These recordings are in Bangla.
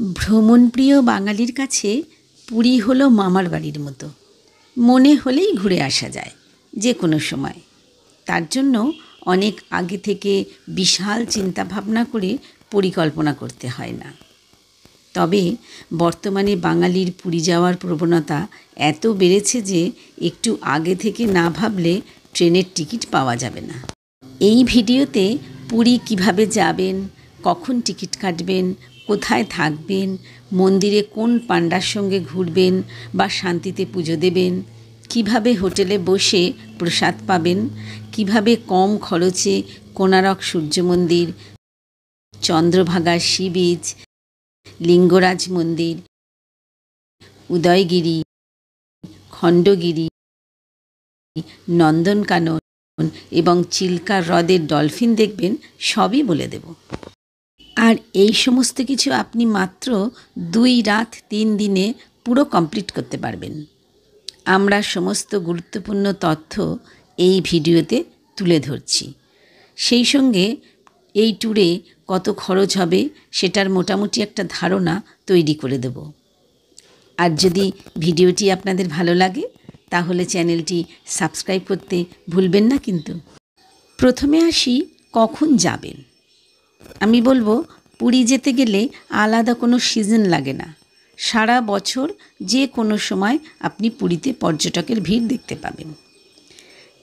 ভ্রমণপ্রিয় বাঙালির কাছে পুরী হলো মামার বাড়ির মতো। মনে হলেই ঘুরে আসা যায় যে কোনো সময়। তার জন্য অনেক আগে থেকে বিশাল চিন্তাভাবনা করে পরিকল্পনা করতে হয় না। তবে বর্তমানে বাঙালির পুরী যাওয়ার প্রবণতা এত বেড়েছে যে একটু আগে থেকে না ভাবলে ট্রেনের টিকিট পাওয়া যাবে না। এই ভিডিওতে পুরী কিভাবে যাবেন, কখন টিকিট কাটবেন, কোথায় থাকবেন, মন্দিরে কোন পাণ্ডার সঙ্গে ঘুরবেন বা শান্তিতে পুজো দেবেন, কিভাবে হোটেলে বসে প্রসাদ পাবেন, কিভাবে কম খরচে কোণারক সূর্য মন্দির, চন্দ্রভাগা সি বিচ, লিঙ্গরাজ মন্দির, উদয়গিরি, খণ্ডগিরি, নন্দনকানন এবং চিল্কা হ্রদের ডলফিন দেখবেন সবই বলে দেব। আর এই সমস্ত কিছু আপনি মাত্র 2 রাত 3 দিনে পুরো কমপ্লিট করতে পারবেন। আমরা সমস্ত গুরুত্বপূর্ণ তথ্য এই ভিডিওতে তুলে ধরছি। সেই সঙ্গে এই ট্যুরে কত খরচ হবে সেটার মোটামুটি একটা ধারণা তৈরি করে দেব। আর যদি ভিডিওটি আপনাদের ভালো লাগে তাহলে চ্যানেলটি সাবস্ক্রাইব করতে ভুলবেন না কিন্তু। প্রথমে আসি কখন যাবেন। আমি বলবো পুরী যেতে গেলে আলাদা কোনো সিজন লাগে না। সারা বছর যে কোনো সময় আপনি পুরীতে পর্যটকের ভিড় দেখতে পাবেন।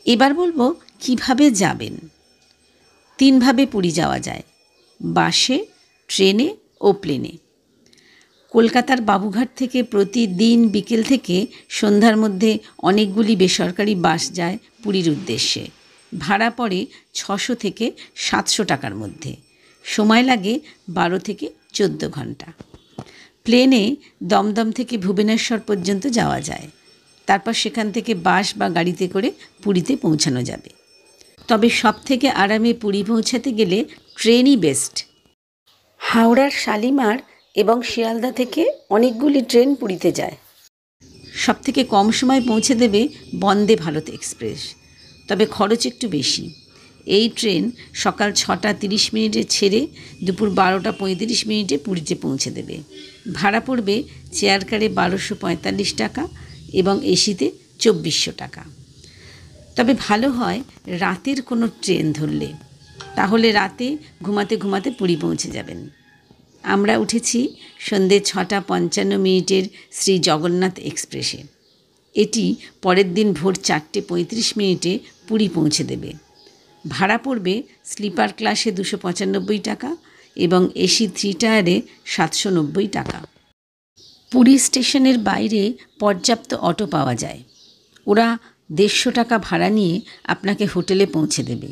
এবার বলবো কিভাবে যাবেন। 3 ভাবে পুরী যাওয়া যায়: বাসে, ট্রেনে ও প্লেনে। কলকাতার বাবুঘাট থেকে প্রতিদিন বিকেল থেকে সন্ধ্যার মধ্যে অনেকগুলি বেসরকারি বাস যায় পুরীর উদ্দেশ্যে। ভাড়া পড়ে 600 থেকে 700 টাকার মধ্যে। সময় লাগে 12 থেকে 14 ঘন্টা। প্লেনে দমদম থেকে ভুবনেশ্বর পর্যন্ত যাওয়া যায়। তারপর সেখান থেকে বাস বা গাড়িতে করে পুরীতে পৌঁছানো যাবে। তবে সবথেকে আরামে পুরী পৌঁছাতে গেলে ট্রেনই বেস্ট। হাওড়ার শালিমার এবং শিয়ালদা থেকে অনেকগুলি ট্রেন পুরীতে যায়। সবথেকে কম সময় পৌঁছে দেবে বন্দে ভারত এক্সপ্রেস, তবে খরচ একটু বেশি। এই ট্রেন সকাল 6টা 30 মিনিটে ছেড়ে দুপুর 12টা 35 মিনিটে পুরীতে পৌঁছে দেবে। ভাড়া পড়বে চেয়ার কারে 1245 টাকা এবং এসিতে 2400 টাকা। তবে ভালো হয় রাতের কোনো ট্রেন ধরলে, তাহলে রাতে ঘুমাতে ঘুমাতে পুরী পৌঁছে যাবেন। আমরা উঠেছি সন্ধ্যে 6টা 55 মিনিটের শ্রী জগন্নাথ এক্সপ্রেসে। এটি পরের দিন ভোর 4টে 35 মিনিটে পুরী পৌঁছে দেবে। ভাড়া পড়বে স্লিপার ক্লাসে 295 টাকা এবং এসি 3 টায়ারে 790 টাকা। পুরী স্টেশনের বাইরে পর্যাপ্ত অটো পাওয়া যায়। ওরা 150 টাকা ভাড়া নিয়ে আপনাকে হোটেলে পৌঁছে দেবে।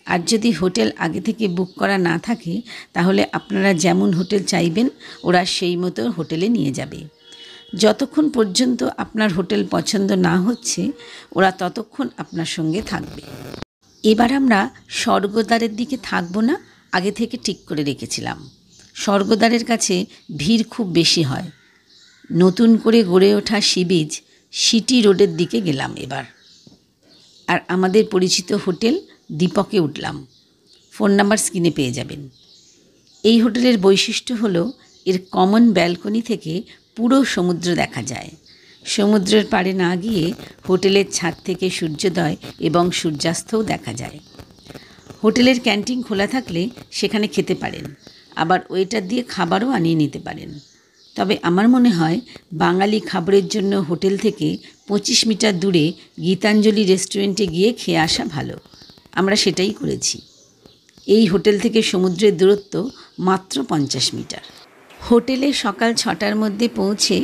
আর যদি হোটেল আগে থেকে বুক করা না থাকে তাহলে আপনারা যেমন হোটেল চাইবেন ওরা সেই মতো হোটেলে নিয়ে যাবে। যতক্ষণ পর্যন্ত আপনার হোটেল পছন্দ না হচ্ছে ওরা ততক্ষণ আপনার সঙ্গে থাকবে। এবার আমরা স্বর্গদ্বারের দিকে থাকবো না, আগে থেকে ঠিক করে রেখেছিলাম। স্বর্গদ্বারের কাছে ভিড় খুব বেশি হয়। নতুন করে গড়ে ওঠা সি বিচ সিটি রোডের দিকে গেলাম এবার। আর আমাদের পরিচিত হোটেল দীপকে উঠলাম। ফোন নাম্বার স্ক্রিনে পেয়ে যাবেন। এই হোটেলের বৈশিষ্ট্য হলো এর কমন ব্যালকনি থেকে পুরো সমুদ্র দেখা যায়। সমুদ্রের পাড়ে না গিয়ে হোটেলের ছাদ থেকে সূর্যোদয় এবং সূর্যাস্তও দেখা যায়। হোটেলের ক্যান্টিন খোলা থাকলে সেখানে খেতে পারেন, আবার ওয়েটার দিয়ে খাবারও আনিয়ে নিতে পারেন। তবে আমার মনে হয় বাঙালি খাবারের জন্য হোটেল থেকে 25 মিটার দূরে গীতাঞ্জলি রেস্টুরেন্টে গিয়ে খেয়ে আসা ভালো। আমরা সেটাই করেছি। এই হোটেল থেকে সমুদ্রের দূরত্ব মাত্র 50 মিটার। হোটেলে সকাল 6টার মধ্যে পৌঁছে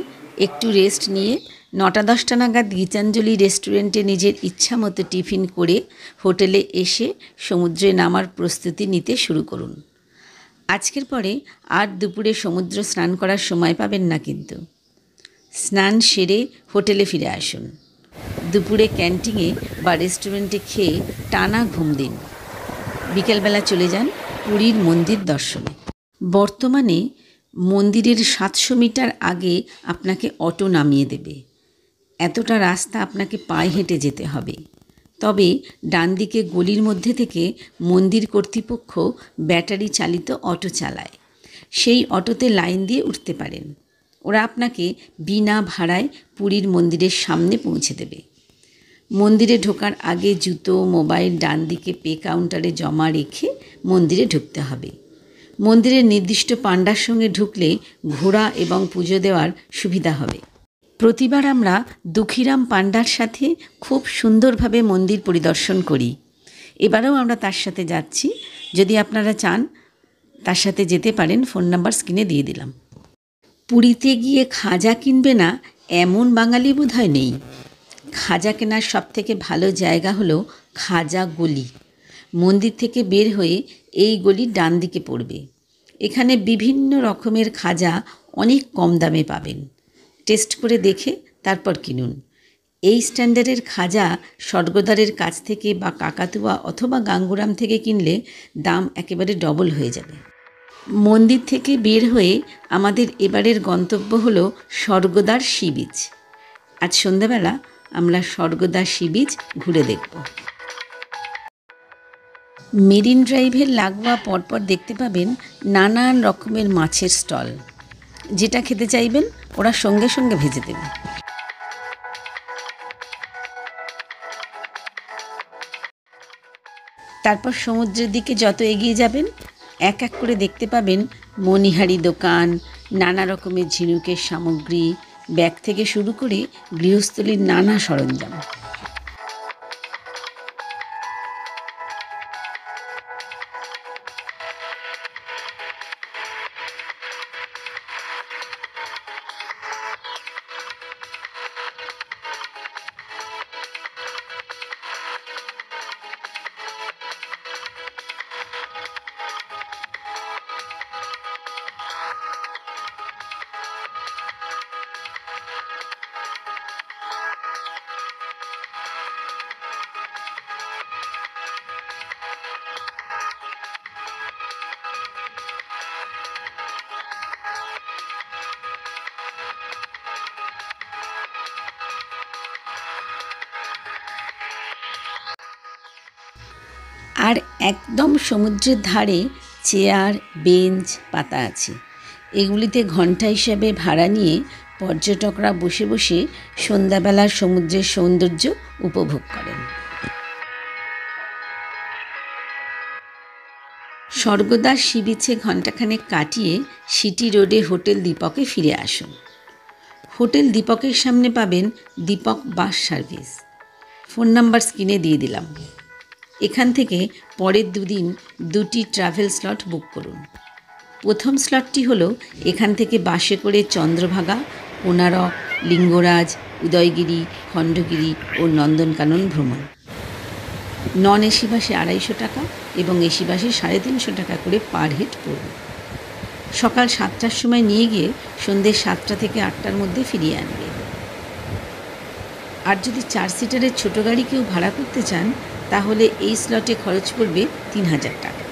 একটু রেস্ট নিয়ে 9টা-10টা নাগাদ গীতাঞ্জলি রেস্টুরেন্টে নিজের ইচ্ছা মতো টিফিন করে হোটেলে এসে সমুদ্রে নামার প্রস্তুতি নিতে শুরু করুন। আজকের পরে আর দুপুরে সমুদ্র স্নান করার সময় পাবেন না কিন্তু। স্নান সেরে হোটেলে ফিরে আসুন। দুপুরে ক্যান্টিনে বা রেস্টুরেন্টে খেয়ে টানা ঘুম দিন। বিকেলবেলা চলে যান পুরীর মন্দির দর্শনে। বর্তমানে মন্দিরের 700 মিটার আগে আপনাকে অটো নামিয়ে দেবে। এতটা রাস্তা আপনাকে পায়ে হেঁটে যেতে হবে। তবে ডান দিকে গলির মধ্যে থেকে মন্দির কর্তৃপক্ষ ব্যাটারি চালিত অটো চালায়। সেই অটোতে লাইন দিয়ে উঠতে পারেন। ওরা আপনাকে বিনা ভাড়ায় পুরীর মন্দিরের সামনে পৌঁছে দেবে। মন্দিরে ঢোকার আগে জুতো, মোবাইল ডান দিকে পে কাউন্টারে জমা রেখে মন্দিরে ঢুকতে হবে। মন্দিরের নির্দিষ্ট পাণ্ডার সঙ্গে ঢুকলে ঘোরা এবং পুজো দেওয়ার সুবিধা হবে। প্রতিবার আমরা দুঃখীরাম পাণ্ডার সাথে খুব সুন্দরভাবে মন্দির পরিদর্শন করি। এবারেও আমরা তার সাথে যাচ্ছি। যদি আপনারা চান তার সাথে যেতে পারেন, ফোন নাম্বার স্ক্রিনে দিয়ে দিলাম। পুরীতে গিয়ে খাজা কিনবে না এমন বাঙালি বোধহয় নেই। খাজা কেনার সবথেকে ভালো জায়গা হলো খাজা গলি। মন্দির থেকে বের হয়ে এই গলির ডান দিকে পড়বে। এখানে বিভিন্ন রকমের খাজা অনেক কম দামে পাবেন। টেস্ট করে দেখে তারপর কিনুন। এই স্ট্যান্ডার্ডের খাজা স্বর্গদ্বারের কাছ থেকে বা কাকাতুয়া অথবা গাঙ্গুরাম থেকে কিনলে দাম একেবারে ডবল হয়ে যাবে। মন্দির থেকে বের হয়ে আমাদের এবারের গন্তব্য হলো স্বর্গদ্বার সি বিচ। আজ সন্ধ্যাবেলা আমরা স্বর্গদ্বার সি বিচ ঘুরে দেখব। মেরিন ড্রাইভের লাগোয়া পরপর দেখতে পাবেন নানান রকমের মাছের স্টল। যেটা খেতে চাইবেন ওরা সঙ্গে সঙ্গে ভেজে দেবে। তারপর সমুদ্রের দিকে যত এগিয়ে যাবেন এক এক করে দেখতে পাবেন মণিহারি দোকান, নানা রকমের ঝিনুকের সামগ্রী, ব্যাগ থেকে শুরু করে গৃহস্থলীর নানা সরঞ্জাম। আর একদম সমুদ্রের ধারে চেয়ার, বেঞ্চ পাতা আছে। এগুলিতে ঘন্টা হিসাবে ভাড়া নিয়ে পর্যটকরা বসে বসে সন্ধ্যাবেলার সমুদ্রের সৌন্দর্য উপভোগ করেন। স্বর্গদ্বার সি বিচে ঘণ্টাখানেক কাটিয়ে সিটি রোডে হোটেল দীপকে ফিরে আসুন। হোটেল দীপকের সামনে পাবেন Deepak bus service. Phone number স্ক্রিনে দিয়ে দিলাম। এখান থেকে পরের দুদিন দুটি ট্রাভেল স্লট বুক করুন। প্রথম স্লটটি হলো এখান থেকে বাসে করে চন্দ্রভাগা, কোনারক, লিঙ্গরাজ, উদয়গিরি, খণ্ডগিরি ও নন্দনকানন ভ্রমণ। নন এসি বাসে 250 টাকা এবং এসি বাসে 350 টাকা করে পার হেড পড়বে। সকাল 7টার সময় নিয়ে গিয়ে সন্ধ্যে 7টা থেকে 8টার মধ্যে ফিরিয়ে আনবে। আর যদি 4 সিটারের ছোটো গাড়ি কেউ ভাড়া করতে চান তাহলে এই স্লটে খরচ পড়বে 3000 টাকা।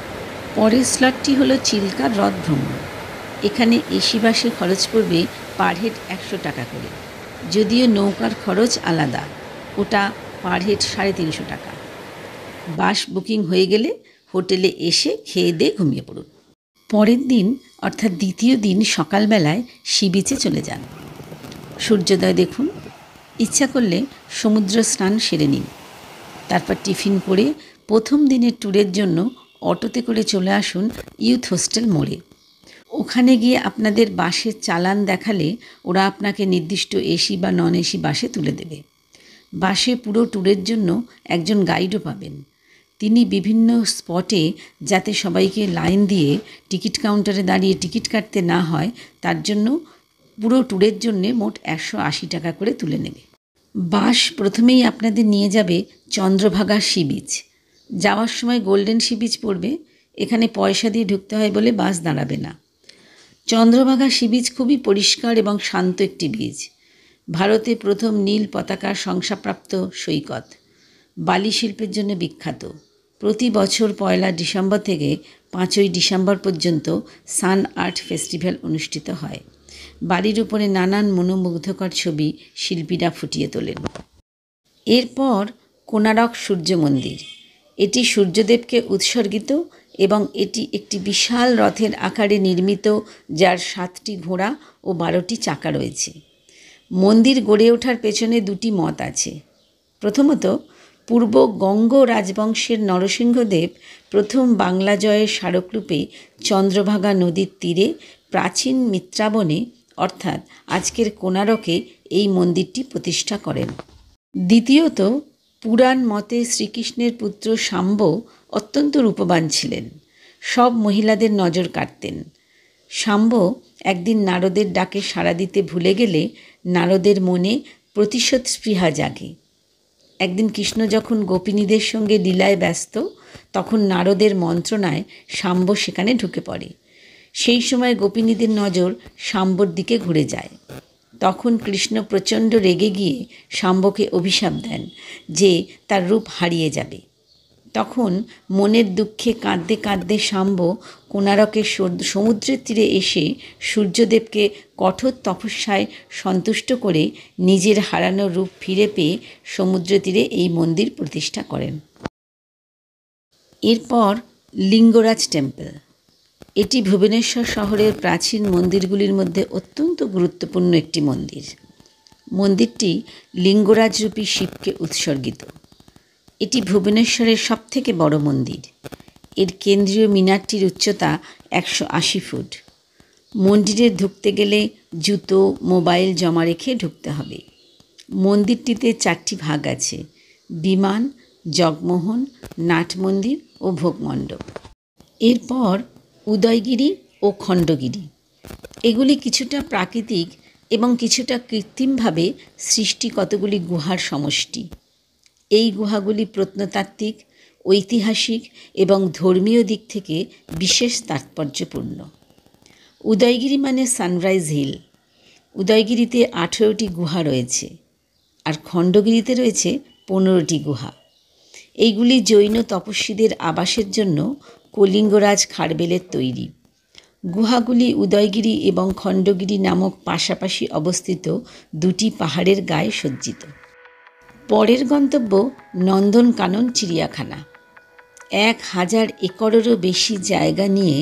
পরের স্লটটি হলো চিল্কা হ্রদ ভ্রমণ। এখানে এসি বাসে খরচ পড়বে পার হেড 100 টাকা করে, যদিও নৌকার খরচ আলাদা, ওটা পার হেড 350 টাকা। বাস বুকিং হয়ে গেলে হোটেলে এসে খেয়ে দিয়ে ঘুমিয়ে পড়ুন। পরের দিন অর্থাৎ দ্বিতীয় দিন সকালবেলায় সি বিচে চলে যান। সূর্যোদয় দেখুন। ইচ্ছা করলে সমুদ্র স্নান সেরে নিন। তারপর টিফিন করে প্রথম দিনের ট্যুরের জন্য অটোতে করে চলে আসুন ইউথ হোস্টেল মোড়ে। ওখানে গিয়ে আপনাদের বাসের চালান দেখালে ওরা আপনাকে নির্দিষ্ট এসি বা নন এসি বাসে তুলে দেবে। বাসে পুরো ট্যুরের জন্য একজন গাইডও পাবেন। তিনি বিভিন্ন স্পটে যাতে সবাইকে লাইন দিয়ে টিকিট কাউন্টারে দাঁড়িয়ে টিকিট কাটতে না হয় তার জন্য পুরো ট্যুরের জন্যে মোট 180 টাকা করে তুলে নেবে। বাস প্রথমেই আপনাদের নিয়ে যাবে চন্দ্রভাগা সি বিচ। যাওয়ার সময় গোল্ডেন সি বিচ পড়বে। এখানে পয়সা দিয়ে ঢুকতে হয় বলে বাস দাঁড়াবে না। চন্দ্রভাগা সি বিচ খুবই পরিষ্কার এবং শান্ত একটি বিচ। ভারতে প্রথম নীল পতাকার শংসাপ্রাপ্ত সৈকত। বালি শিল্পের জন্য বিখ্যাত। প্রতি বছর 1 ডিসেম্বর থেকে 5 ডিসেম্বর পর্যন্ত সান আর্ট ফেস্টিভ্যাল অনুষ্ঠিত হয়। বালির উপরে নানান মনোমুগ্ধকর ছবি শিল্পীরা ফুটিয়ে তোলেন। এরপর কোনারক সূর্য মন্দির। এটি সূর্যদেবকে উৎসর্গিত এবং এটি একটি বিশাল রথের আকারে নির্মিত, যার 7টি ঘোড়া ও 12টি চাকা রয়েছে। মন্দির গড়ে ওঠার পেছনে দুটি মত আছে। প্রথমত, পূর্ব গঙ্গ রাজবংশের নরসিংহদেব প্রথম বাংলা জয়ের স্মারকরূপে চন্দ্রভাগা নদীর তীরে প্রাচীন মিত্রাবনে অর্থাৎ আজকের কোণারকে এই মন্দিরটি প্রতিষ্ঠা করেন। দ্বিতীয়ত, পুরাণ মতে শ্রীকৃষ্ণের পুত্র শাম্ব অত্যন্ত রূপবান ছিলেন, সব মহিলাদের নজর কাড়তেন। শাম্ব একদিন নারদের ডাকে সাড়া দিতে ভুলে গেলে নারদের মনে প্রতিশোধ স্পৃহা জাগে। একদিন কৃষ্ণ যখন গোপিনীদের সঙ্গে লীলায় ব্যস্ত, তখন নারদের মন্ত্রণায় শাম্ব সেখানে ঢুকে পড়ে। সেই সময় গোপিনীদের নজর শাম্বর দিকে ঘুরে যায়। তখন কৃষ্ণ প্রচণ্ড রেগে গিয়ে শাম্বকে অভিশাপ দেন যে তার রূপ হারিয়ে যাবে। তখন মনের দুঃখে কাঁদতে কাঁদতে শাম্ব কোণারকের সমুদ্রের তীরে এসে সূর্যদেবকে কঠোর তপস্যায় সন্তুষ্ট করে নিজের হারানো রূপ ফিরে পেয়ে সমুদ্র তীরে এই মন্দির প্রতিষ্ঠা করেন। এরপর লিঙ্গরাজ টেম্পল। এটি ভুবনেশ্বর শহরের প্রাচীন মন্দিরগুলির মধ্যে অত্যন্ত গুরুত্বপূর্ণ একটি মন্দির। মন্দিরটি লিঙ্গরাজরূপী শিবকে উৎসর্গিত। এটি ভুবনেশ্বরের সবথেকে বড় মন্দির। এর কেন্দ্রীয় মিনারটির উচ্চতা 180 ফুট। মন্দিরে ঢুকতে গেলে জুতো, মোবাইল জমা রেখে ঢুকতে হবে। মন্দিরটিতে 4টি ভাগ আছে: বিমান, জগমোহন, নাট মন্দির ও ভোগমণ্ডপ। এরপর উদয়গিরি ও খণ্ডগিরি। এগুলি কিছুটা প্রাকৃতিক এবং কিছুটা কৃত্রিমভাবে সৃষ্টি কতগুলি গুহার সমষ্টি। এই গুহাগুলি প্রত্নতাত্ত্বিক, ঐতিহাসিক এবং ধর্মীয় দিক থেকে বিশেষ তাৎপর্যপূর্ণ। উদয়গিরি মানে সানরাইজ হিল। উদয়গিরিতে 18টি গুহা রয়েছে, আর খণ্ডগিরিতে রয়েছে 15টি গুহা। এইগুলি জৈন তপস্বীদের আবাসের জন্য কলিঙ্গরাজ খারবেলের তৈরি। গুহাগুলি উদয়গিরি এবং খণ্ডগিরি নামক পাশাপাশি অবস্থিত দুটি পাহাড়ের গায়ে সজ্জিত। পরের গন্তব্য নন্দনকানন চিড়িয়াখানা। 1000 একরেরও বেশি জায়গা নিয়ে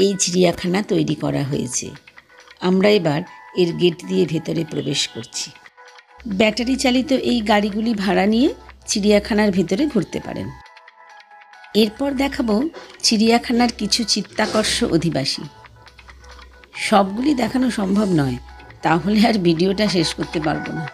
এই চিড়িয়াখানা তৈরি করা হয়েছে। আমরা এবার এর গেট দিয়ে ভেতরে প্রবেশ করছি। ব্যাটারি চালিত এই গাড়িগুলি ভাড়া নিয়ে চিড়িয়াখানার ভেতরে ঘুরতে পারেন। এরপর দেখাবো চিড়িয়াখানার কিছু চিত্তাকর্ষ অধিবাসী। সবগুলি দেখানো সম্ভব নয়, তাহলে আর ভিডিওটা শেষ করতে পারবো না।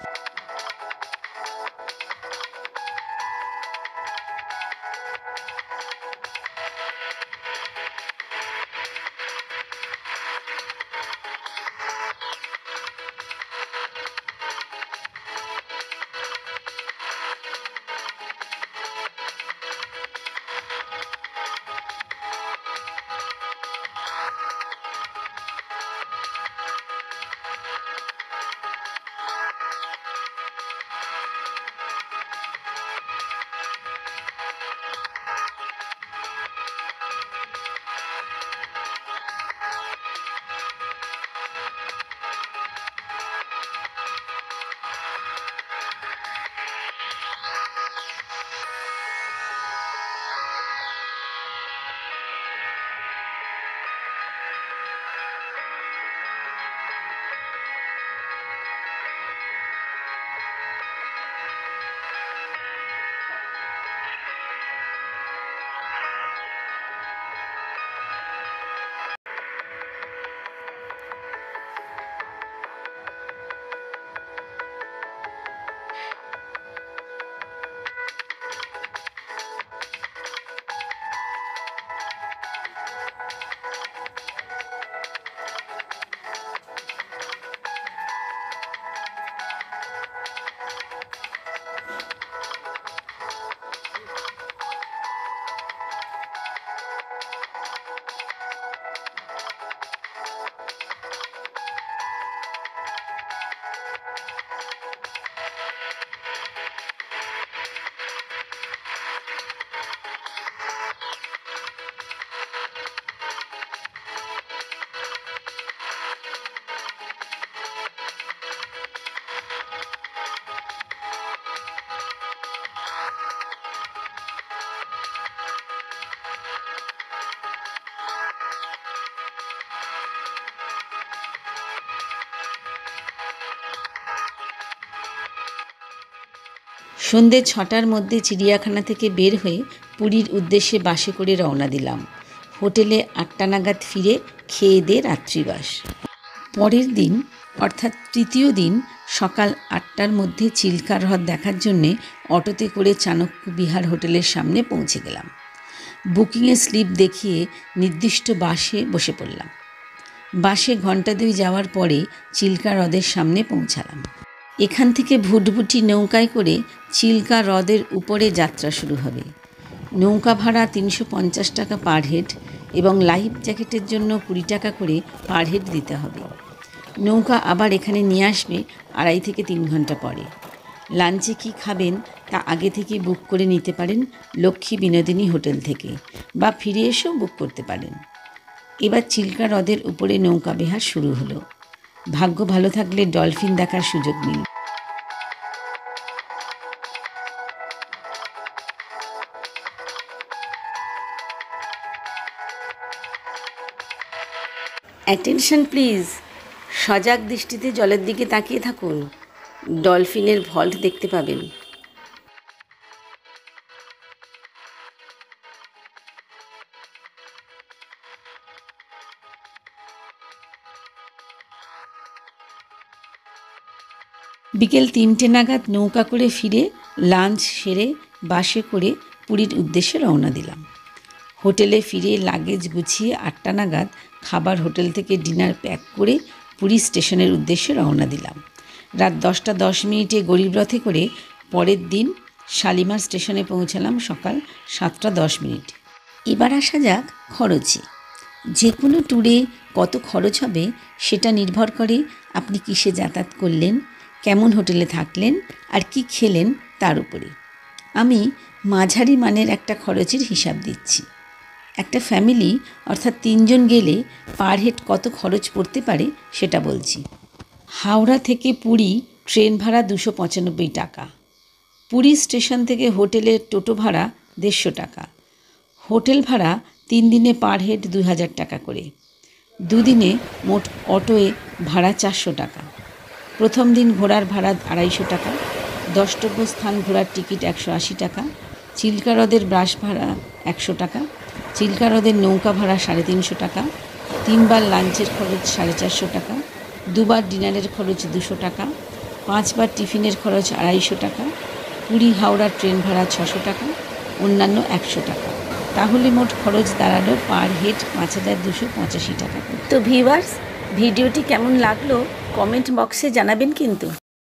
সন্ধে 6টার মধ্যে চিড়িয়াখানা থেকে বের হয়ে পুরীর উদ্দেশ্যে বাসে করে রওনা দিলাম। হোটেলে 8টা নাগাদ ফিরে খেয়ে দিয়ে রাত্রিবাস। পরের দিন অর্থাৎ তৃতীয় দিন সকাল 8টার মধ্যে চিল্কা হ্রদ দেখার জন্যে অটোতে করে চাণক্য বিহার হোটেলের সামনে পৌঁছে গেলাম। বুকিংয়ের স্লিপ দেখিয়ে নির্দিষ্ট বাসে বসে পড়লাম। বাসে ঘণ্টা 2 যাওয়ার পরে চিল্কা হ্রদের সামনে পৌঁছালাম। এখান থেকে ভুটভুটি নৌকায় করে চিল্কা হ্রদের উপরে যাত্রা শুরু হবে। নৌকা ভাড়া 350 টাকা পার হেড এবং লাইফ জ্যাকেটের জন্য 20 টাকা করে পার হেড দিতে হবে। নৌকা আবার এখানে নিয়ে আসবে 2.5 থেকে 3 ঘন্টা পরে। লাঞ্চে কি খাবেন তা আগে থেকে বুক করে নিতে পারেন লক্ষ্মী বিনোদিনী হোটেল থেকে, বা ফিরে এসেও বুক করতে পারেন। এবার চিল্কা হ্রদের উপরে নৌকা বিহার শুরু হলো। ভাগ্য ভালো থাকলে ডলফিন দেখার সুযোগ মিলল। অ্যাটেনশন প্লিজ, সজাগ দৃষ্টিতে জলের দিকে তাকিয়ে থাকুন। ডলফিনের ভল্ট দেখতে পাবেন। বিকেল 3টে নাগাদ নৌকা করে ফিরে লাঞ্চ সেরে বাসে করে পুরীর উদ্দেশ্যে রওনা দিলাম। হোটেলে ফিরে লাগেজ গুছিয়ে 8টা নাগাদ খাবার হোটেল থেকে ডিনার প্যাক করে পুরী স্টেশনের উদ্দেশ্যে রওনা দিলাম। রাত 10টা 10 গরিব রথে করে পরের দিন শালিমার স্টেশনে পৌঁছালাম সকাল 7টা 10। এবার আসা যাক খরচে। যে কোনো ট্যুরে কত খরচ হবে সেটা নির্ভর করে আপনি কিসে যাতায়াত করলেন, কেমন হোটেলে থাকলেন আর কি খেলেন তার উপরে। আমি মাঝারি মানের একটা খরচের হিসাব দিচ্ছি। একটা ফ্যামিলি অর্থাৎ 3 জন গেলে পার হেড কত খরচ পড়তে পারে সেটা বলছি। হাওড়া থেকে পুরী ট্রেন ভাড়া 295 টাকা। পুরী স্টেশন থেকে হোটেলের টোটো ভাড়া 150 টাকা। হোটেল ভাড়া 3 দিনে পার হেড 2000 টাকা করে। 2 দিনে মোট অটোয়ে ভাড়া 400 টাকা। প্রথম দিন ঘোরার ভাড়া 250 টাকা। দ্রষ্টব্য স্থান ঘোরার টিকিট 180 টাকা। চিল্কা হ্রদের ব্রাশ ভাড়া 100 টাকা। চিল্কা হ্রদের নৌকা ভাড়া 350 টাকা। 3 বার লাঞ্চের খরচ 450 টাকা। 2 বার ডিনারের খরচ 200 টাকা। 5 বার টিফিনের খরচ 250 টাকা। পুরী হাওড়া ট্রেন ভাড়া 600 টাকা। অন্যান্য 100 টাকা। তাহলে মোট খরচ দাঁড়ালো পার হেড 5285 টাকা। তো ভিউয়ার্স, ভিডিওটি কেমন লাগলো কমেন্ট বক্সে জানাবেন কিন্তু।